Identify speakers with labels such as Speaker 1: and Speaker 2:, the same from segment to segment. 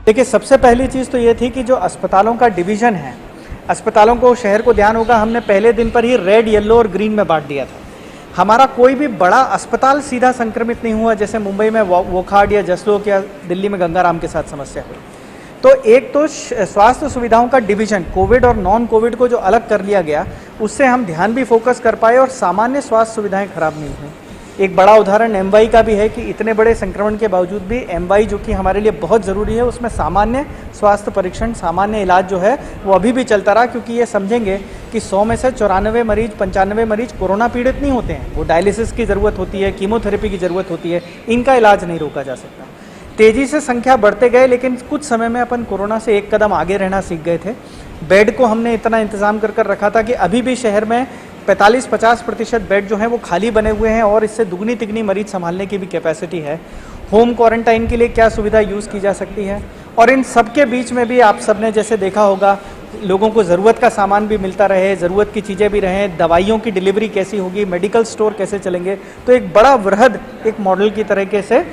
Speaker 1: देखिए, सबसे पहली चीज़ तो ये थी कि जो अस्पतालों का डिवीज़न है, अस्पतालों को शहर को ध्यान होगा, हमने पहले दिन पर ही रेड, येलो और ग्रीन में बांट दिया था। हमारा कोई भी बड़ा अस्पताल सीधा संक्रमित नहीं हुआ, जैसे मुंबई में वोखाड या जसलोक या दिल्ली में गंगाराम के साथ समस्या हुई। तो एक तो स्वास्थ्य सुविधाओं का डिवीज़न, कोविड और नॉन कोविड को जो अलग कर लिया गया, उससे हम ध्यान भी फोकस कर पाए और सामान्य स्वास्थ्य सुविधाएं खराब नहीं हुई। एक बड़ा उदाहरण एमवाई का भी है कि इतने बड़े संक्रमण के बावजूद भी एमवाई, जो कि हमारे लिए बहुत ज़रूरी है, उसमें सामान्य स्वास्थ्य परीक्षण, सामान्य इलाज जो है वो अभी भी चलता रहा, क्योंकि ये समझेंगे कि 100 में से 94 मरीज, 95 मरीज कोरोना पीड़ित नहीं होते हैं। वो डायलिसिस की ज़रूरत होती है, कीमोथेरेपी की ज़रूरत होती है, इनका इलाज नहीं रोका जा सकता। तेज़ी से संख्या बढ़ते गए, लेकिन कुछ समय में अपन कोरोना से एक कदम आगे रहना सीख गए थे। बेड को हमने इतना इंतज़ाम कर रखा था कि अभी भी शहर में 45-50% बेड जो हैं वो खाली बने हुए हैं और इससे दुगनी तिगनी मरीज संभालने की भी कैपेसिटी है। होम क्वारंटाइन के लिए क्या सुविधा यूज़ की जा सकती है, और इन सब के बीच में भी आप सबने जैसे देखा होगा, लोगों को ज़रूरत का सामान भी मिलता रहे, ज़रूरत की चीज़ें भी रहें, दवाइयों की डिलीवरी कैसी होगी, मेडिकल स्टोर कैसे चलेंगे। तो एक बड़ा वृहद एक मॉडल की तरीके से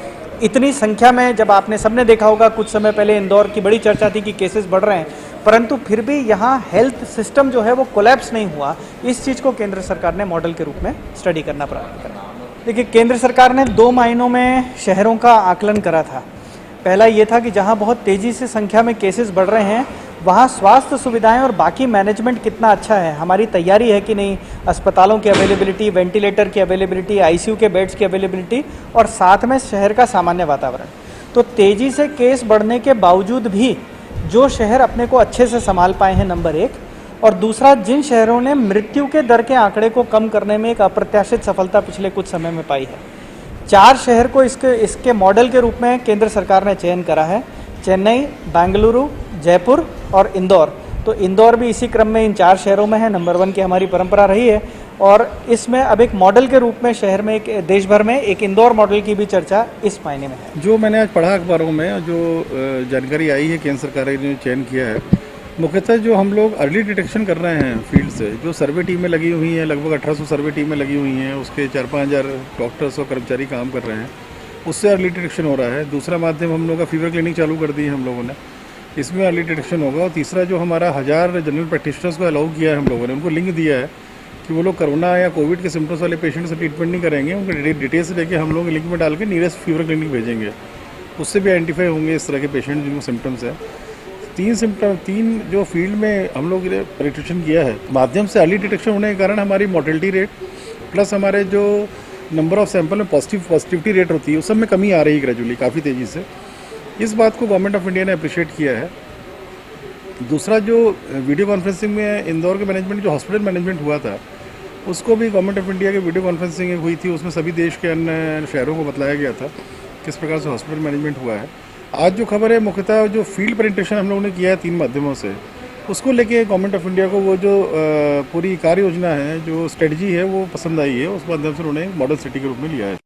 Speaker 1: इतनी संख्या में, जब आपने सबने देखा होगा कुछ समय पहले इंदौर की बड़ी चर्चा थी कि केसेस बढ़ रहे हैं, परंतु फिर भी यहाँ हेल्थ सिस्टम जो है वो कोलैप्स नहीं हुआ। इस चीज़ को केंद्र सरकार ने मॉडल के रूप में स्टडी करना प्रारंभ करा। देखिए, केंद्र सरकार ने 2 महीनों में शहरों का आकलन करा था। पहला ये था कि जहाँ बहुत तेज़ी से संख्या में केसेस बढ़ रहे हैं, वहाँ स्वास्थ्य सुविधाएं और बाकी मैनेजमेंट कितना अच्छा है, हमारी तैयारी है कि नहीं, अस्पतालों की अवेलेबिलिटी, वेंटिलेटर की अवेलेबिलिटी, आईसीयू के बेड्स की अवेलेबिलिटी, और साथ में शहर का सामान्य वातावरण। तो तेज़ी से केस बढ़ने के बावजूद भी जो शहर अपने को अच्छे से संभाल पाए हैं, नंबर 1, और दूसरा, जिन शहरों ने मृत्यु के दर के आंकड़े को कम करने में एक अप्रत्याशित सफलता पिछले कुछ समय में पाई है। 4 शहर को इसके मॉडल के रूप में केंद्र सरकार ने चयन करा है: चेन्नई, बेंगलुरु, जयपुर और इंदौर। तो इंदौर भी इसी क्रम में इन 4 शहरों में है। नंबर 1 की हमारी परंपरा रही है, और इसमें अब एक मॉडल के रूप में शहर में, एक देश भर में एक इंदौर मॉडल की भी चर्चा इस मायने में है।
Speaker 2: जो मैंने आज पढ़ा अखबारों में, जो जानकारी आई है, केंद्र सरकार ने चयन किया है, मुख्यतः जो हम लोग अर्ली डिटेक्शन कर रहे हैं फील्ड से, जो सर्वे टीमें लगी हुई हैं, लगभग 1800 सर्वे टीमें लगी हुई हैं, उसके 4-5 हज़ार डॉक्टर्स और कर्मचारी काम कर रहे हैं, उससे अर्ली डिटेक्शन हो रहा है। दूसरा माध्यम हम लोग का फीवर क्लिनिक चालू कर दी है हम लोगों ने, इसमें अर्ली डिटेक्शन होगा। और तीसरा, जो हमारा 1000 जनरल प्रैक्टिशनर्स को अलाउ किया है हम लोगों ने, उनको लिंक दिया है कि वो लोग कोरोना या कोविड के सिम्टम्स वाले पेशेंट से ट्रीटमेंट नहीं करेंगे, उनके डिटेल्स लेके हम लोग लिंक में डाल के नियरेस्ट फीवर क्लिनिक भेजेंगे, उससे भी आइडेंटिफाई होंगे इस तरह के पेशेंट जिनको सिम्टम्स है। 3 जो फील्ड में हम लोग प्रैक्टिशन किया है, माध्यम से अर्ली डिटेक्शन होने के कारण हमारी मोर्टेलिटी रेट प्लस हमारे जो नंबर ऑफ सैंपल में पॉजिटिविटी रेट होती है, उस सब में कमी आ रही है ग्रेजुअली, काफ़ी तेज़ी से। इस बात को गवर्नमेंट ऑफ इंडिया ने अप्रिशिएट किया है। दूसरा, जो वीडियो कॉन्फ्रेंसिंग में इंदौर के मैनेजमेंट, जो हॉस्पिटल मैनेजमेंट हुआ था, उसको भी गवर्नमेंट ऑफ इंडिया के वीडियो कॉन्फ्रेंसिंग हुई थी, उसमें सभी देश के अन्य शहरों को बताया गया था किस प्रकार से हॉस्पिटल मैनेजमेंट हुआ है। आज जो खबर है, मुख्यतः जो फील्ड प्रेजेंटेशन हम लोगों ने किया है 3 माध्यमों से, उसको लेके गवर्नमेंट ऑफ इंडिया को वो जो पूरी कार्य योजना है, जो स्ट्रेटजी है, वो पसंद आई है। उस माध्यम से उन्होंने मॉडल सिटी के रूप में लिया है।